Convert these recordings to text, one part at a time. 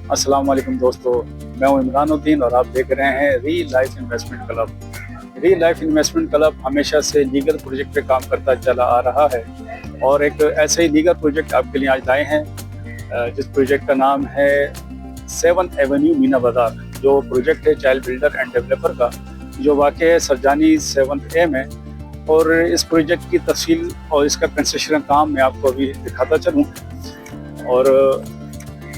अस्सलाम वालेकुम दोस्तों, मैं हूं इमरानुद्दीन और आप देख रहे हैं री लाइफ इन्वेस्टमेंट क्लब। री लाइफ इन्वेस्टमेंट क्लब हमेशा से लीगल प्रोजेक्ट पे काम करता चला आ रहा है और एक ऐसे ही लीगल प्रोजेक्ट आपके लिए आज लाए हैं, जिस प्रोजेक्ट का नाम है 7th एवेन्यू मीना बाजार। जो प्रोजेक्ट है चाइल्ड बिल्डर एंड डेवलपर का, जो वाक़ है सरजानी 7th ए में। और इस प्रोजेक्ट की तफसील और इसका कंस्ट्रक्शन काम मैं आपको अभी दिखाता चलूँ। और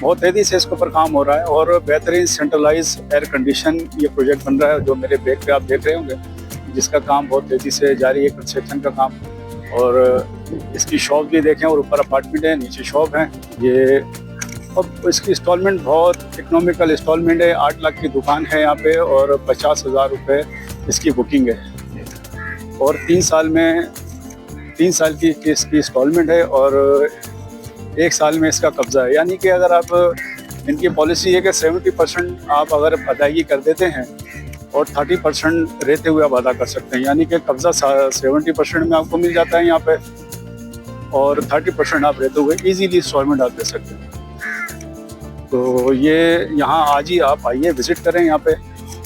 बहुत तेज़ी से इसके ऊपर काम हो रहा है और बेहतरीन सेंट्रलाइज एयर कंडीशन ये प्रोजेक्ट बन रहा है, जो मेरे बैक पे आप देख रहे होंगे, जिसका काम बहुत तेज़ी से जारी है, कंस्ट्रक्शन का काम। और इसकी शॉप भी देखें, और ऊपर अपार्टमेंट है, नीचे शॉप है। ये अब इसकी इंस्टॉलमेंट बहुत इकनॉमिकल इंस्टॉलमेंट है। 8 लाख की दुकान है यहाँ पे और 50,000 रुपये इसकी बुकिंग है। और 3 साल की इसकी इंस्टॉलमेंट है और 1 साल में इसका कब्ज़ा है। यानी कि अगर आप, इनकी पॉलिसी है कि 70% आप अगर अदायगी कर देते हैं और 30% रहते हुए आप अदा कर सकते हैं। यानी कि कब्ज़ा 70% में आपको मिल जाता है यहाँ पे और 30% आप रहते हुए ईजीली इंस्टॉलमेंट आप दे सकते हैं। तो ये यहाँ आज ही आप आइए, विज़िट करें, यहाँ पे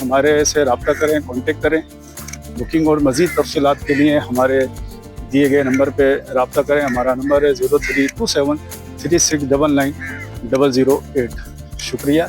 हमारे से रब्ता करें, कांटेक्ट करें। बुकिंग और मज़ीद तफसीलात के लिए हमारे दिए गए नंबर पे रब्ता करें। हमारा नंबर है 0327 3699 008। शुक्रिया।